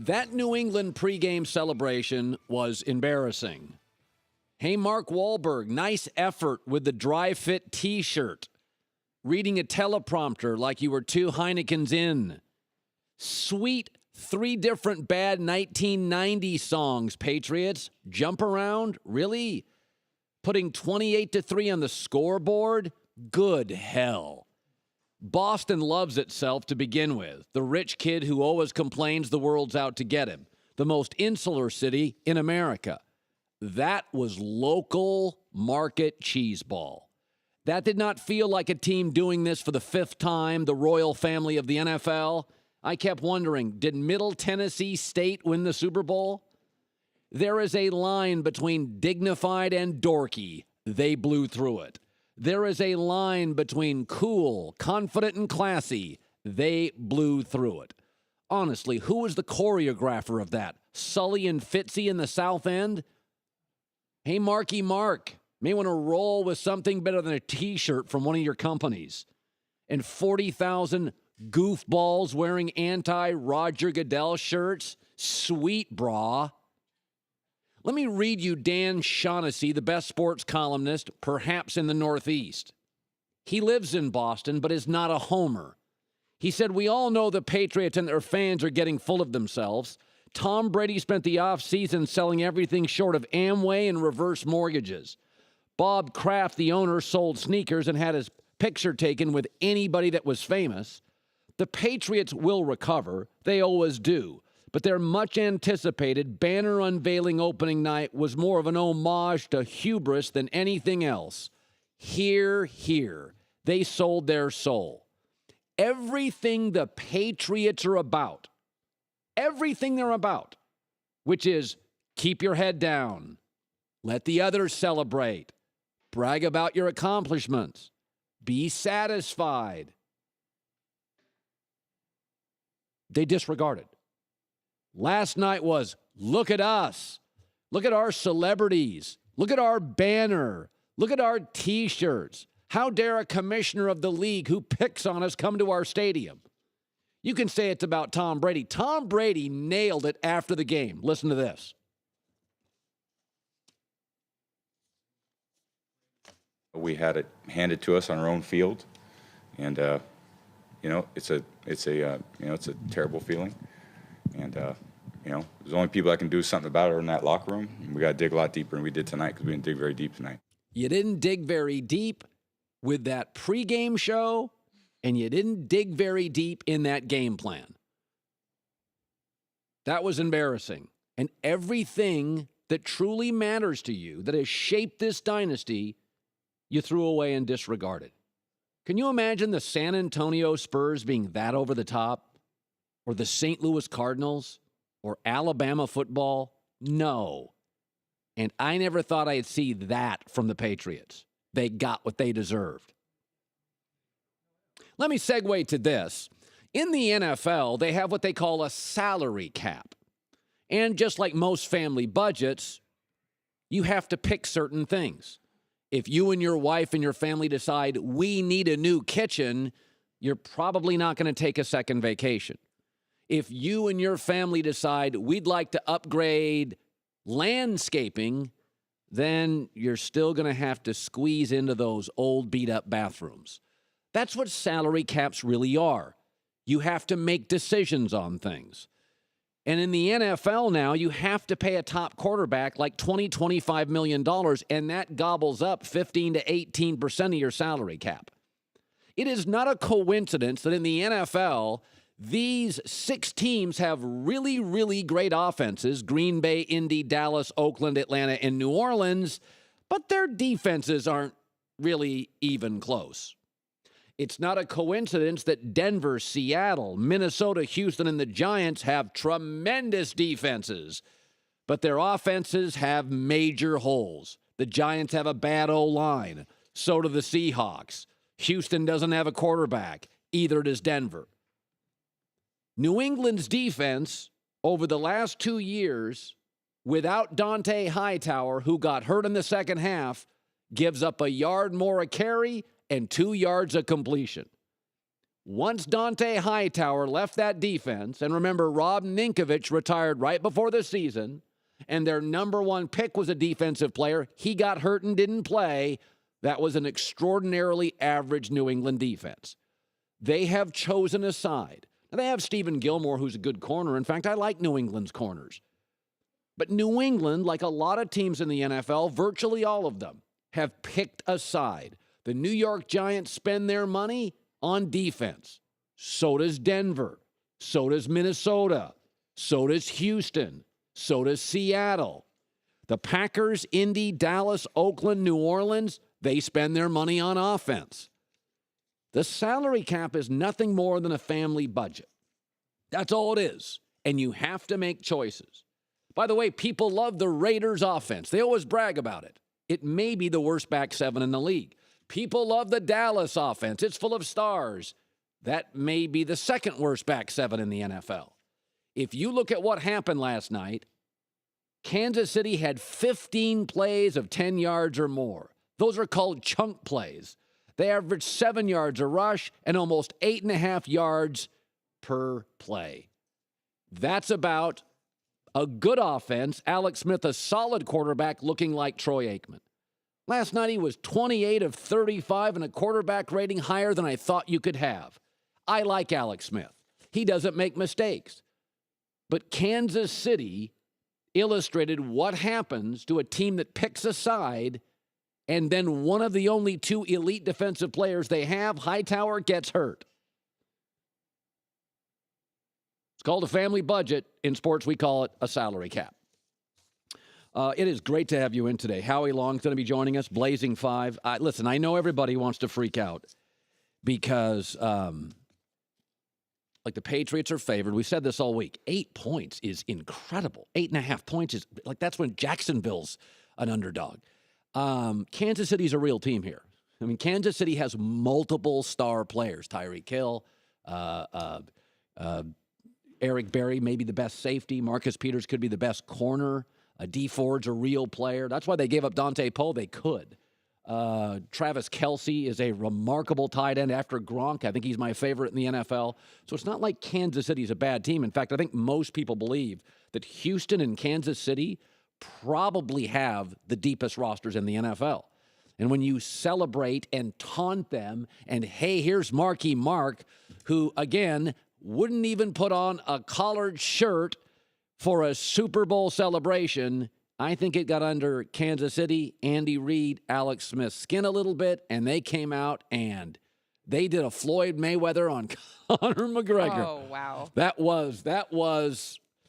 That New England pregame celebration was embarrassing. Hey, Mark Wahlberg, nice effort with the dry fit T-shirt. Reading a teleprompter like you were 2 Heinekens in. Sweet 3 different bad 1990 songs, Patriots. Jump around? Really? Putting 28-3 on the scoreboard? Good hell. Boston loves itself to begin with. The rich kid who always complains the world's out to get him. The most insular city in America. That was local market cheeseball. That did not feel like a team doing this for the 5th time, the royal family of the NFL. I kept wondering, did Middle Tennessee State win the Super Bowl? There is a line between dignified and dorky. They blew through it. There is a line between cool, confident, and classy. They blew through it. Honestly, who was the choreographer of that? Sully and Fitzy in the South End? Hey, Marky Mark, may want to roll with something better than a T-shirt from one of your companies. And 40,000 goofballs wearing anti-Roger Goodell shirts? Sweet, brah. Let me read you Dan Shaughnessy, the best sports columnist, perhaps in the Northeast. He lives in Boston, but is not a homer. He said, we all know the Patriots and their fans are getting full of themselves. Tom Brady spent the offseason selling everything short of Amway and reverse mortgages. Bob Kraft, the owner, sold sneakers and had his picture taken with anybody that was famous. The Patriots will recover. They always do. But their much-anticipated banner unveiling opening night was more of an homage to hubris than anything else. Hear, hear. They sold their soul. Everything the Patriots are about, everything they're about, which is keep your head down, let the others celebrate, brag about your accomplishments, be satisfied. They disregarded. Last night was, look at us. Look at our celebrities. Look at our banner. Look at our T-shirts. How dare a commissioner of the league who picks on us come to our stadium? You can say it's about Tom Brady. Tom Brady nailed it after the game. Listen to this. We had it handed to us on our own field, and it's a terrible feeling. And, there's only people that can do something about it in that locker room. And we got to dig a lot deeper than we did tonight because we didn't dig very deep tonight. You didn't dig very deep with that pregame show, and you didn't dig very deep in that game plan. That was embarrassing. And everything that truly matters to you, that has shaped this dynasty, you threw away and disregarded. Can you imagine the San Antonio Spurs being that over the top? Or the St. Louis Cardinals, or Alabama football? No. And I never thought I'd see that from the Patriots. They got what they deserved. Let me segue to this. In the NFL, they have what they call a salary cap. And just like most family budgets, you have to pick certain things. If you and your wife and your family decide we need a new kitchen, you're probably not going to take a second vacation. If you and your family decide we'd like to upgrade landscaping, then you're still going to have to squeeze into those old beat-up bathrooms. That's what salary caps really are. You have to make decisions on things. And in the NFL now, you have to pay a top quarterback like $20, $25 million, and that gobbles up 15 to 18% of your salary cap. It is not a coincidence that in the NFL, these 6 teams have really, really great offenses, Green Bay, Indy, Dallas, Oakland, Atlanta, and New Orleans, but their defenses aren't really even close. It's not a coincidence that Denver, Seattle, Minnesota, Houston, and the Giants have tremendous defenses, but their offenses have major holes. The Giants have a bad O-line. So do the Seahawks. Houston doesn't have a quarterback. Either does Denver. New England's defense over the last 2 years, without Dante Hightower, who got hurt in the second half, gives up a yard more a carry and 2 yards a completion. Once Dante Hightower left that defense, and remember, Rob Ninkovich retired right before the season, and their number one pick was a defensive player. He got hurt and didn't play. That was an extraordinarily average New England defense. They have chosen a side. Now, they have Stephen Gilmore, who's a good corner. In fact, I like New England's corners. But New England, like a lot of teams in the NFL, virtually all of them, have picked a side. The New York Giants spend their money on defense. So does Denver. So does Minnesota. So does Houston. So does Seattle. The Packers, Indy, Dallas, Oakland, New Orleans, they spend their money on offense. The salary cap is nothing more than a family budget. That's all it is. And you have to make choices. By the way, people love the Raiders offense. They always brag about it. It may be the worst back seven in the league. People love the Dallas offense. It's full of stars. That may be the second worst back seven in the NFL. If you look at what happened last night, Kansas City had 15 plays of 10 yards or more. Those are called chunk plays. They averaged 7 yards a rush and almost 8.5 yards per play. That's about a good offense. Alex Smith, a solid quarterback, looking like Troy Aikman. Last night, he was 28 of 35 and a quarterback rating higher than I thought you could have. I like Alex Smith. He doesn't make mistakes. But Kansas City illustrated what happens to a team that picks a side, and then one of the only two elite defensive players they have, Hightower, gets hurt. It's called a family budget. In sports, we call it a salary cap. It is great to have you in today. Howie Long's going to be joining us, Blazing 5. Listen, I know everybody wants to freak out because, the Patriots are favored. We've said this all week. 8 points is incredible. 8.5 points is, that's when Jacksonville's an underdog. Kansas City's a real team here. I mean, Kansas City has multiple star players. Tyreek Hill, Eric Berry, maybe the best safety. Marcus Peters could be the best corner. D Ford's a real player. That's why they gave up Dante Poe. They could. Travis Kelce is a remarkable tight end after Gronk. I think he's my favorite in the NFL. So it's not like Kansas City's a bad team. In fact, I think most people believe that Houston and Kansas City probably have the deepest rosters in the NFL. And when you celebrate and taunt them, and hey, here's Marky Mark, who, again, wouldn't even put on a collared shirt for a Super Bowl celebration, I think it got under Kansas City, Andy Reid, Alex Smith's skin a little bit, and they came out and they did a Floyd Mayweather on Conor McGregor. Oh, wow.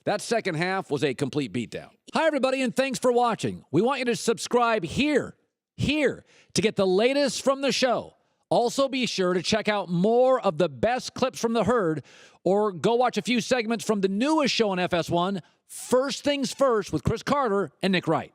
That second half was a complete beatdown. Hi, everybody, and thanks for watching. We want you to subscribe here, to get the latest from the show. Also, be sure to check out more of the best clips from the herd, or go watch a few segments from the newest show on FS1, First Things First, with Chris Carter and Nick Wright.